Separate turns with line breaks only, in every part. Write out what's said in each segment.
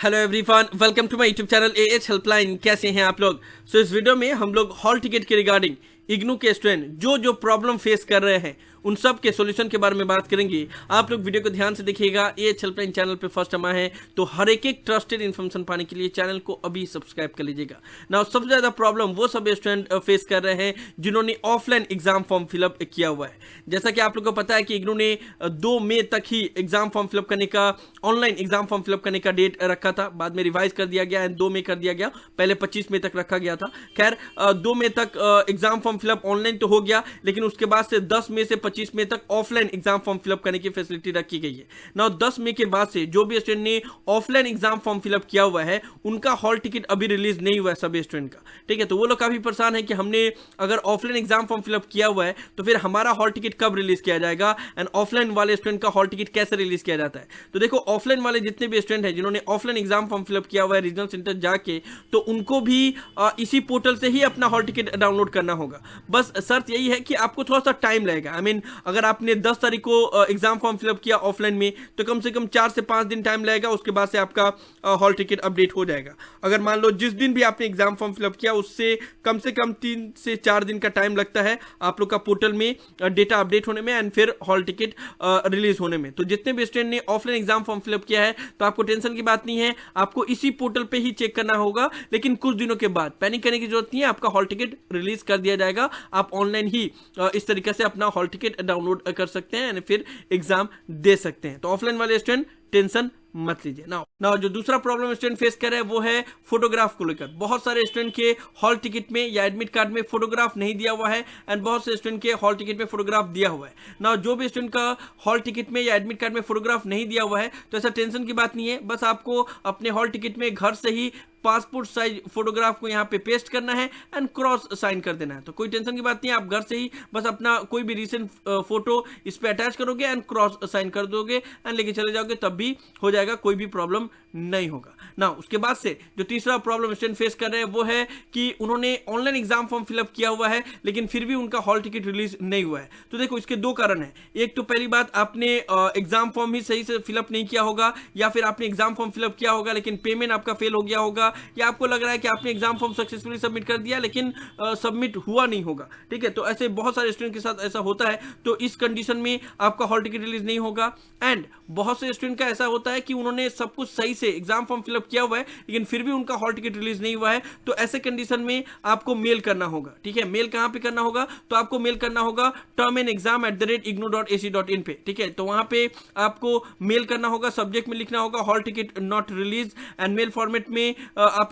Hello everyone, welcome to my YouTube channel AH helpline. कैसे हैं आप लोग? इस वीडियो में हम लोग हॉल टिकट के रिगार्डिंग इग्नू के स्टूडेंट जो प्रॉब्लम फेस कर रहे हैं उन सब के सॉल्यूशन के बारे में बात करेंगे। आप लोग वीडियो को ध्यान से देखिएगा। एएच हेल्पलाइन चैनल पे फर्स्ट टाइम आए हैं तो हर एक ट्रस्टेड इन्फॉर्मेशन पाने के लिए चैनल को अभी सब्सक्राइब कर लीजिएगा ना। सबसे ज़्यादा प्रॉब्लम वो सब स्टूडेंट फेस कर रहे हैं जिन्होंने ऑफलाइन एग्जाम फॉर्म फिलअप किया हुआ है। जैसा कि आप लोग को पता है कि इग्नू ने 2 मई तक ही एग्जाम फॉर्म फिलअप करने का, ऑनलाइन एग्जाम फॉर्म फिलअप करने का डेट रखा था, बाद में रिवाइज कर दिया गया एंड 2 मई कर दिया गया। पहले 25 मई तक रखा गया था। खैर 2 मई तक एग्जाम फॉर्म फिलअप ऑनलाइन तो हो गया, लेकिन उसके बाद से 10 मई से 25 मई तक ऑफलाइन एग्जाम फॉर्म फिलअप करने की फैसिलिटी रखी गई है ना। 10 मई के बाद से जो भी स्टूडेंट ने ऑफलाइन एग्जाम फॉर्म फिलअप किया हुआ है उनका हॉल टिकट अभी रिलीज नहीं हुआ है सभी स्टूडेंट का। ठीक है, तो वो लोग काफी परेशान है कि हमने अगर ऑफलाइन एग्जाम फॉर्म फिलअप किया हुआ है तो फिर हमारा हॉल टिकट कब रिलीज किया जाएगा एंड ऑफलाइन वाले स्टूडेंट का हॉल टिकट कैसे रिलीज किया जाता है। तो देखो, ऑफलाइन वाले जितने भी स्टूडेंट हैं जिन्होंने ऑफलाइन एग्जाम फॉर्म फिलअप किया हुआ है रीजनल सेंटर जाके, तो उनको भी इसी पोर्टल से ही अपना हॉल टिकट डाउनलोड करना होगा। बस शर्त यही है कि आपको थोड़ा सा टाइम लगेगा। आई मीन अगर आपने 10 तारीख को एग्जाम फॉर्म फिलअप किया ऑफलाइन में तो कम से कम 4 से 5 दिन टाइम लगेगा, उसके बाद से आपका हॉल टिकट अपडेट हो जाएगा। अगर मान लो जिस दिन भी आपने एग्जाम फॉर्म फिलअप किया उससे कम से कम 3 से 4 दिन का टाइम लगता है आप लोग का पोर्टल में डेटा अपडेट होने में एंड फिर हॉल टिकट रिलीज होने में। तो जितने भी स्टूडेंट ने ऑफलाइन एग्जाम फॉर्म फिलअप किया है तो आपको टेंशन की बात नहीं है, आपको इसी पोर्टल पे ही चेक करना होगा। लेकिन कुछ दिनों के बाद पैनिक करने की जरूरत नहीं है, आपका हॉल टिकट रिलीज कर दिया जाएगा। आप ऑनलाइन ही इस तरीके से अपना हॉल टिकट डाउनलोड कर सकते हैं एंड फिर एग्जाम दे सकते हैं। तो ऑफलाइन वाले स्टूडेंट टेंशन मत लीजिए। ना जो दूसरा प्रॉब्लम स्टूडेंट फेस कर रहे हैं वो है फोटोग्राफ को लेकर। बहुत सारे स्टूडेंट के हॉल टिकट में या एडमिट कार्ड में फोटोग्राफ नहीं दिया हुआ है एंड बहुत से स्टूडेंट के हॉल टिकट में फोटोग्राफ दिया हुआ है ना। जो भी स्टूडेंट का हॉल टिकट में या एडमिट कार्ड में फोटोग्राफ नहीं दिया हुआ है तो ऐसा टेंशन की बात नहीं है। बस आपको अपने हॉल टिकट में घर से ही पासपोर्ट साइज फोटोग्राफ को यहाँ पे पेस्ट करना है एंड क्रॉस साइन कर देना है। तो कोई टेंशन की बात नहीं है, आप घर से ही बस अपना कोई भी रिसेंट फोटो इस पे अटैच करोगे एंड क्रॉस साइन कर दोगे एंड लेके चले जाओगे, तब भी हो जाएगा, कोई भी प्रॉब्लम नहीं होगा ना। उसके बाद से जो तीसरा प्रॉब्लम स्टूडेंट फेस कर रहे हैं वो है कि उन्होंने ऑनलाइन एग्जाम फॉर्म फिलअप किया हुआ है लेकिन फिर भी उनका हॉल टिकट रिलीज नहीं हुआ है। तो देखो, इसके 2 कारण है। एक तो पहली बात, आपने एग्जाम फॉर्म ही सही से फिलअप नहीं किया होगा, या फिर आपने एग्जाम फॉर्म फिलअप किया होगा लेकिन पेमेंट आपका फेल हो गया होगा, या आपको लग रहा है कि आपने एग्जाम फॉर्म सक्सेसफुली सबमिट कर दिया लेकिन सबमिट हुआ नहीं होगा। ठीक है, तो ऐसे बहुत सारे स्टूडेंट के साथ ऐसा होता है। तो इस कंडीशन में आपका हॉल टिकट रिलीज नहीं होगा। एंड बहुत से स्टूडेंट का ऐसा होता है कि उन्होंने सब कुछ सही से एग्जाम फॉर्म फिलअप किया हुआ है लेकिन फिर भी उनका हॉल टिकट रिलीज नहीं हुआ है। तो ऐसे कंडीशन में आपको मेल करना होगा। ठीक है, मेल कहां पे करना होगा? तो आपको मेल करना होगा termandexam@ignou.ac.in पे। ठीक है, तो वहां पे आपको मेल करना होगा। सब्जेक्ट में लिखना होगा hall ticket not release and mail format में आप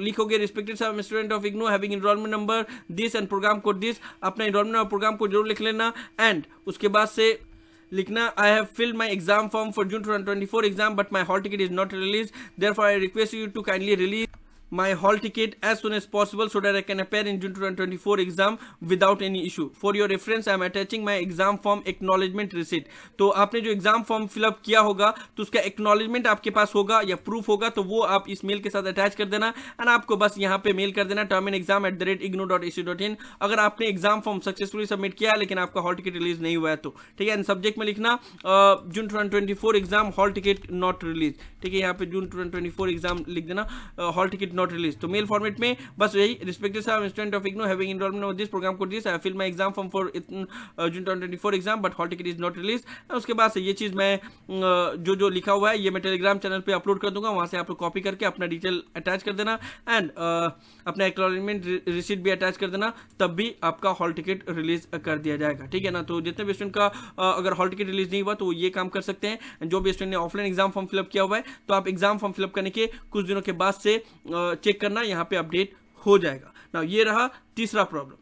लिखोगे respected student of IGNOU having enrolment number this and programme code this. अपना एनरोलमेंट और प्रोग्राम कोड जरूर लिख लेना एंड उसके बाद से लिखना I have filled my exam form for June 2024 exam but my hall ticket is not release, therefore I request you to kindly release my hall ticket as soon as possible so that I can appear in June 2024 exam without any issue. For your reference I am attaching my exam form acknowledgement receipt. तो आपने जो exam form fill up किया होगा तो उसका acknowledgement आपके पास होगा या प्रूफ होगा, तो वो आप इस मेल के साथ अटैच कर देना एंड आपको बस यहाँ पे मेल कर देना termandexam@ignou.ac.in। अगर आपने एग्जाम फॉर्म सक्सेसफुली सबमिट किया है लेकिन आपका हॉल टिकट रिलीज नहीं हुआ है तो ठीक है। एंड सब्जेक्ट में लिखना June 2024 exam hall ticket not release. ठीक है, यहाँ पे जून 2024 एग्जाम लिख देना, हॉल टिकट नॉट रिलीज। तो मेल फॉर्मेट में बस यही respected student of IGNOU having enrolment of this programme code this I fill my exam form for June 2024 exam but hall ticket is not release. उसके बाद से ये चीज मैं जो लिखा हुआ है ये मैं टेलीग्राम चैनल पे अपलोड कर दूंगा, वहां से आप लोग कॉपी करके अपना डिटेल अटैच कर देना एंड अपना एक्नॉलेजमेंट रिसीट भी अटैच कर देना, तब भी आपका हॉल टिकट रिलीज कर दिया जाएगा। ठीक है ना। तो जितने भी स्टूडेंट का अगर हॉल टिकट रिलीज नहीं हुआ तो ये काम कर सकते हैं। जो भी स्टूडेंट ने ऑफलाइन एग्जाम फॉर्म फिलअप किया हुआ है तो आप एग्जाम फॉर्म फिलअप करने के कुछ दिनों के बाद से चेक करना, यहाँ पे अपडेट हो जाएगा ना। ये रहा तीसरा प्रॉब्लम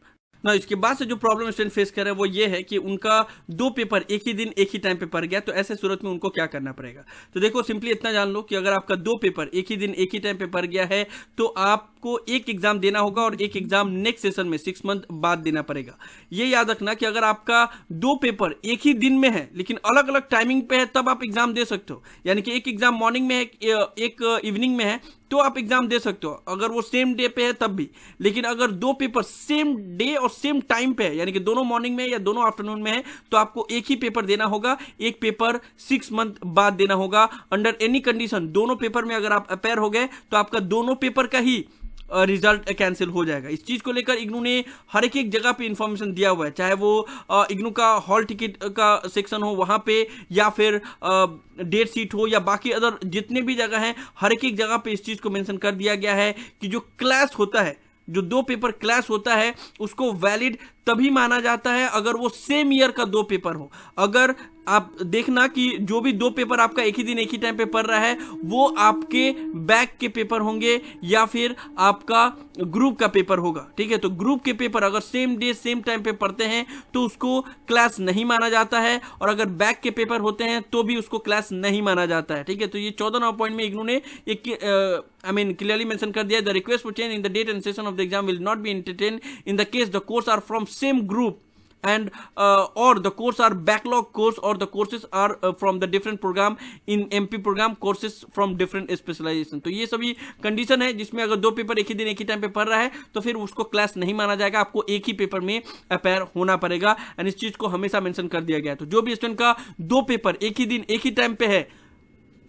ना। इसके बाद से जो प्रॉब्लम स्टूडेंट फेस कर रहे हैं वो ये है कि उनका 2 पेपर एक ही दिन एक ही टाइम पे पड़ गया। तो ऐसे सूरत में उनको क्या करना पड़ेगा? तो देखो, सिंपली इतना जान लो कि अगर आपका 2 पेपर एक ही दिन एक ही टाइम पे पड़ गया है तो आप आपको एक एग्जाम देना होगा और एक एग्जाम नेक्स्ट सेशन में 6 मंथ बाद देना पड़ेगा। ये याद रखना कि अगर आपका 2 पेपर एक ही दिन में है लेकिन अलग अलग टाइमिंग पे है तब आप एग्जाम दे सकते हो, यानी कि एक एग्जाम मॉर्निंग में है, एक इवनिंग में है, तो आप एग्जाम दे सकते हो अगर वो सेम डे पे है तब भी। लेकिन अगर 2 पेपर सेम डे और सेम टाइम पे है, यानी कि दोनों मॉर्निंग में या दोनों आफ्टरनून में है, तो आपको एक ही पेपर देना होगा, एक पेपर 6 मंथ बाद देना होगा। अंडर एनी कंडीशन दोनों पेपर में अगर आप अपेयर हो गए तो आपका दोनों पेपर का ही रिजल्ट कैंसिल हो जाएगा। इस चीज को लेकर इग्नू ने हर एक जगह पे इंफॉर्मेशन दिया हुआ है, चाहे वो इग्नू का हॉल टिकट का सेक्शन हो वहां पे, या फिर डेट शीट हो, या बाकी अदर जितने भी जगह हैं, हर एक जगह पे इस चीज को मेंशन कर दिया गया है कि जो क्लास होता है, जो 2 पेपर क्लास होता है, उसको वैलिड तभी माना जाता है अगर वो सेम ईयर का 2 पेपर हो। अगर आप देखना कि जो भी 2 पेपर आपका एक ही दिन एक ही टाइम पे पढ़ रहा है वो आपके बैक के पेपर होंगे या फिर आपका ग्रुप का पेपर होगा, ठीक है। तो ग्रुप के पेपर अगर सेम डे सेम टाइम पे पढ़ते हैं तो उसको क्लास नहीं माना जाता है, और अगर बैक के पेपर होते हैं तो भी उसको क्लास नहीं माना जाता है, ठीक है। तो ये 14वां पॉइंट में इग्नू ने एक क्लियरली मेंशन कर दिया, the request for change in the date and session of the exam will not be entertain in the case the course are from same group and or the course are backlog course or the courses are from the different program in MP program, courses from different specialization। तो ये सभी condition है जिसमें अगर 2 paper एक ही दिन एक ही time पे पढ़ रहा है तो फिर उसको क्लास नहीं माना जाएगा, आपको एक ही पेपर में अपेयर होना पड़ेगा। एंड इस चीज को हमेशा मेंशन कर दिया गया है। तो जो भी स्टूडेंट का 2 पेपर एक ही दिन एक ही टाइम पे है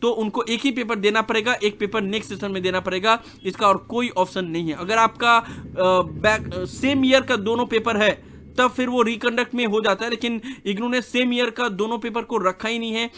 तो उनको एक ही पेपर देना पड़ेगा, एक पेपर नेक्स्ट सेशन में देना पड़ेगा, इसका और कोई ऑप्शन नहीं है। अगर आपका सेम ईयर का दोनों पेपर है तब फिर वो रिकंडक्ट में हो जाता है, लेकिन इग्नू ने सेम ईयर का दोनों पेपर को रखा ही नहीं है,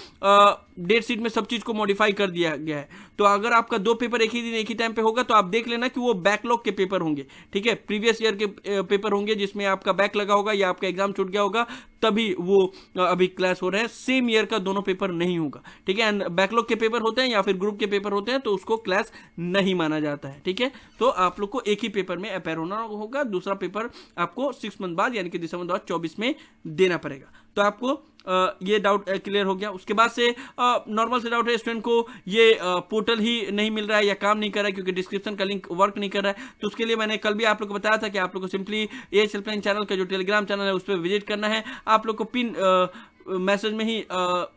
डेट शीट में सब चीज को मॉडिफाई कर दिया गया है। तो अगर आपका 2 पेपर एक ही दिन एक ही टाइम पे होगा तो आप देख लेना कि वो बैकलॉग के पेपर होंगे, ठीक है, प्रीवियस ईयर के पेपर होंगे जिसमें आपका बैक लगा होगा या आपका एग्जाम छूट गया होगा, तभी वो अभी क्लास हो रहे हैं। सेम ईयर का दोनों पेपर नहीं होगा, ठीक है। एंड बैकलॉग के पेपर होते हैं या फिर ग्रुप के पेपर होते हैं तो उसको क्लास नहीं माना जाता है, ठीक है। तो आप लोग को एक ही पेपर में अपेयर होना होगा, दूसरा पेपर आपको 6 मंथ बाद यानी कि दिसंबर 2024 में देना पड़ेगा। तो आपको ये डाउट क्लियर हो गया। उसके बाद से नॉर्मल से डाउट है स्टूडेंट को ये पोर्टल ही नहीं मिल रहा है या काम नहीं कर रहा है क्योंकि डिस्क्रिप्शन का लिंक वर्क नहीं कर रहा है। तो उसके लिए मैंने कल भी आप लोग को बताया था कि आप लोग को सिंपली एएच हेल्पलाइन चैनल का जो टेलीग्राम चैनल है उस पर विजिट करना है। आप लोग को पिन मैसेज में ही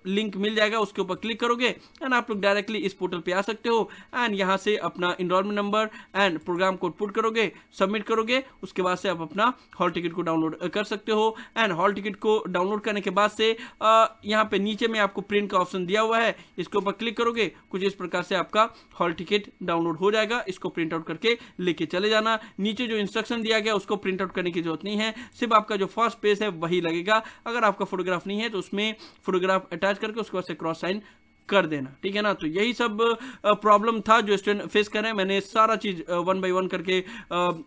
लिंक मिल जाएगा, उसके ऊपर क्लिक करोगे एंड आप लोग डायरेक्टली इस पोर्टल पे आ सकते हो। एंड यहाँ से अपना enrolment number and programme code put करोगे, सबमिट करोगे, उसके बाद से आप अपना हॉल टिकट को डाउनलोड कर सकते हो। एंड हॉल टिकट को डाउनलोड करने के बाद से यहाँ पे नीचे में आपको प्रिंट का ऑप्शन दिया हुआ है, इसके ऊपर क्लिक करोगे, कुछ इस प्रकार से आपका हॉल टिकट डाउनलोड हो जाएगा। इसको प्रिंट आउट करके लेके चले जाना। नीचे जो इंस्ट्रक्शन दिया गया उसको प्रिंट आउट करने की जरूरत नहीं है, सिर्फ आपका जो फर्स्ट पेज है वही लगेगा। अगर आपका फोटोग्राफ नहीं है तो उसमें फोटोग्राफ अटैच करके उसके बाद से क्रॉस साइन कर देना, ठीक है ना। तो यही सब प्रॉब्लम था जो स्टूडेंट फेस कर रहे हैं। मैंने सारा चीज 1 बाय 1 करके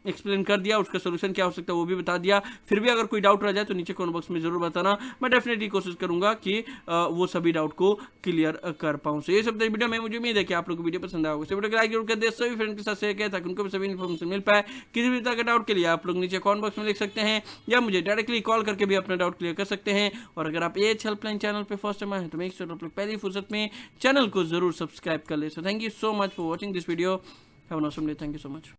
एक्सप्लेन कर दिया, उसका सोल्यूशन क्या हो सकता है वो भी बता दिया। फिर भी अगर कोई डाउट रह जाए तो नीचे कमेंट बॉक्स में जरूर बताना, मैं डेफिनेटली कोशिश करूंगा कि वो सभी डाउट को क्लियर कर पाऊं। सो ये सब वीडियो में मुझे उम्मीद है कि आप लोग को वीडियो पसंद आएगा। वीडियो को लाइक जरूर कर दे, सभी फ्रेंड के साथ शेयर किया ताकि उनको भी सभी इन्फॉर्मेशन मिल पाए। किसी भी तरह के डाउट के लिए आप लोग नीचे कमेंट बॉक्स में लिख सकते हैं या मुझे डायरेक्टली कॉल करके भी अपना डाउट क्लियर कर सकते हैं। और अगर आप एएच हेल्पलाइन चैनल पे फर्स्ट टाइम आए हैं तो मेक श्योर आप लोग पहली फुर्सत में चैनल को जरूर सब्सक्राइब कर ले। So thank you so much for watching this video. Have an awesome day. Thank you so much.